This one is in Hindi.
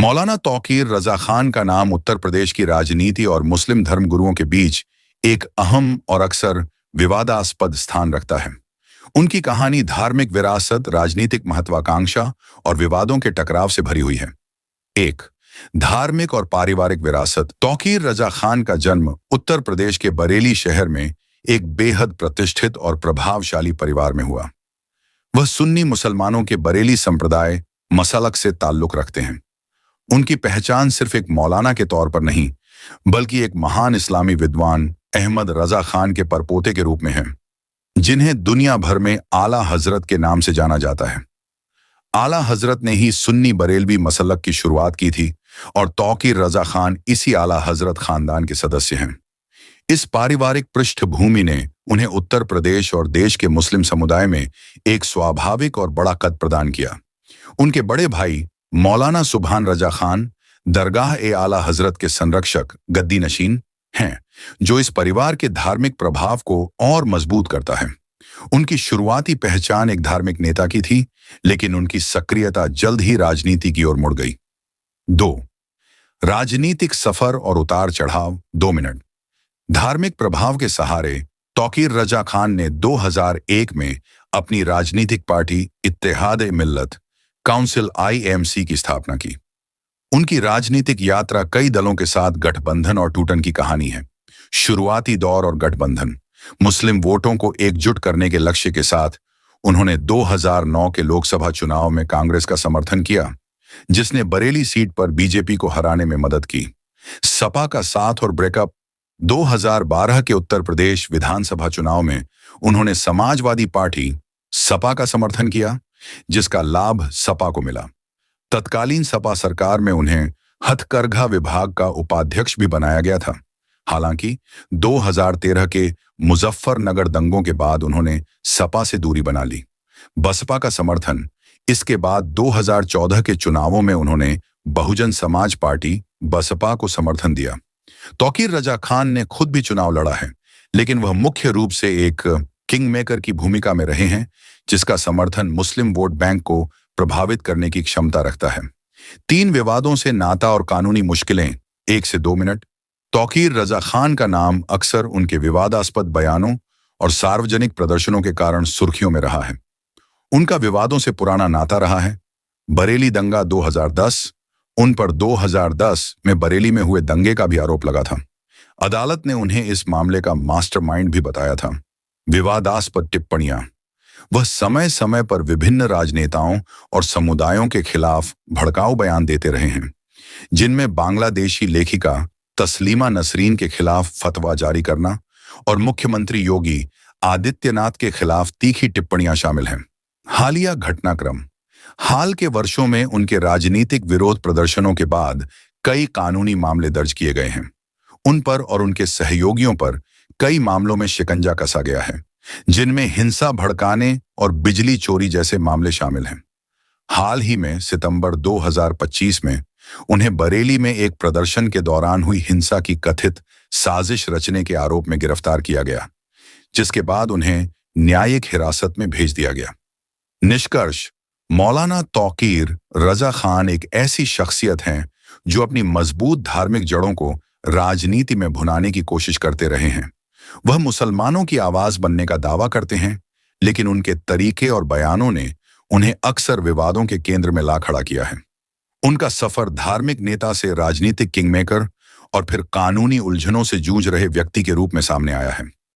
मौलाना तौकीर रजा खान का नाम उत्तर प्रदेश की राजनीति और मुस्लिम धर्मगुरुओं के बीच एक अहम और अक्सर विवादास्पद स्थान रखता है। उनकी कहानी धार्मिक विरासत, राजनीतिक महत्वाकांक्षा और विवादों के टकराव से भरी हुई है। एक, धार्मिक और पारिवारिक विरासत। तौकीर रजा खान का जन्म उत्तर प्रदेश के बरेली शहर में एक बेहद प्रतिष्ठित और प्रभावशाली परिवार में हुआ। वह सुन्नी मुसलमानों के बरेली संप्रदाय मसलक से ताल्लुक रखते हैं। उनकी पहचान सिर्फ एक मौलाना के तौर पर नहीं, बल्कि एक महान इस्लामी विद्वान अहमद रजा खान के परपोते के रूप में है, जिन्हें दुनिया भर में आला हजरत के नाम से जाना जाता है। आला हजरत ने ही सुन्नी बरेलवी मसलक की शुरुआत की थी और तौकीर रजा खान इसी आला हजरत खानदान के सदस्य हैं। इस पारिवारिक पृष्ठभूमि ने उन्हें उत्तर प्रदेश और देश के मुस्लिम समुदाय में एक स्वाभाविक और बड़ा कद प्रदान किया। उनके बड़े भाई मौलाना सुभान रजा खान दरगाह-ए-आला हजरत के संरक्षक गद्दी नशीन हैं, जो इस परिवार के धार्मिक प्रभाव को और मजबूत करता है। उनकी शुरुआती पहचान एक धार्मिक नेता की थी, लेकिन उनकी सक्रियता जल्द ही राजनीति की ओर मुड़ गई। 2. राजनीतिक सफर और उतार चढ़ाव। 2 मिनट। धार्मिक प्रभाव के सहारे तौकीर रजा खान ने 2001 में अपनी राजनीतिक पार्टी इत्तेहाद-ए-मिल्लत काउंसिल IMC की स्थापना की। उनकी राजनीतिक यात्रा कई दलों के साथ गठबंधन और टूटन की कहानी है। शुरुआती दौर और गठबंधन। मुस्लिम वोटों को एकजुट करने के लक्ष्य के साथ उन्होंने 2009 के लोकसभा चुनाव में कांग्रेस का समर्थन किया, जिसने बरेली सीट पर बीजेपी को हराने में मदद की। सपा का साथ और ब्रेकअप। 2012 के उत्तर प्रदेश विधानसभा चुनाव में उन्होंने समाजवादी पार्टी सपा का समर्थन किया, जिसका लाभ सपा को मिला। तत्कालीन सपा सरकार में उन्हें हथकरघा विभाग का उपाध्यक्ष भी बनाया गया था। हालांकि 2013 के मुजफ्फरनगर दंगों के बाद उन्होंने सपा से दूरी बना ली। बसपा का समर्थन। इसके बाद 2014 के चुनावों में उन्होंने बहुजन समाज पार्टी बसपा को समर्थन दिया। तौकीर रजा खान ने खुद भी चुनाव लड़ा है, लेकिन वह मुख्य रूप से एक किंग मेकर की भूमिका में रहे हैं, जिसका समर्थन मुस्लिम वोट बैंक को प्रभावित करने की क्षमता रखता है। 3 विवादों से नाता और कानूनी मुश्किलें। 1 से 2 मिनट। तौकीर रजा खान का नाम अक्सर उनके विवादास्पद बयानों और सार्वजनिक प्रदर्शनों के कारण सुर्खियों में रहा है। उनका विवादों से पुराना नाता रहा है। बरेली दंगा 2010, उन पर 2010 में बरेली में हुए दंगे का भी आरोप लगा था। अदालत ने उन्हें इस मामले का मास्टरमाइंड भी बताया था। विवादास्पद टिप्पणियां। वह समय समय पर विभिन्न राजनेताओं और समुदायों के खिलाफ भड़काऊ बयान देते रहे हैं, जिनमें बांग्लादेशी लेखिका तस्लीमा नसरीन के खिलाफ फतवा जारी करना और मुख्यमंत्री योगी आदित्यनाथ के खिलाफ तीखी टिप्पणियां शामिल हैं। हालिया घटनाक्रम। हाल के वर्षों में उनके राजनीतिक विरोध प्रदर्शनों के बाद कई कानूनी मामले दर्ज किए गए हैं। उन पर और उनके सहयोगियों पर कई मामलों में शिकंजा कसा गया है, जिनमें हिंसा भड़काने और बिजली चोरी जैसे मामले शामिल हैं। हाल ही में सितंबर 2025 में उन्हें बरेली में एक प्रदर्शन के दौरान हुई हिंसा की कथित साजिश रचने के आरोप में गिरफ्तार किया गया, जिसके बाद उन्हें न्यायिक हिरासत में भेज दिया गया। निष्कर्ष। मौलाना तौकीर रजा खान एक ऐसी शख्सियत हैं जो अपनी मजबूत धार्मिक जड़ों को राजनीति में भुनाने की कोशिश करते रहे हैं। वह मुसलमानों की आवाज बनने का दावा करते हैं, लेकिन उनके तरीके और बयानों ने उन्हें अक्सर विवादों के केंद्र में ला खड़ा किया है। उनका सफर धार्मिक नेता से राजनीतिक किंगमेकर और फिर कानूनी उलझनों से जूझ रहे व्यक्ति के रूप में सामने आया है।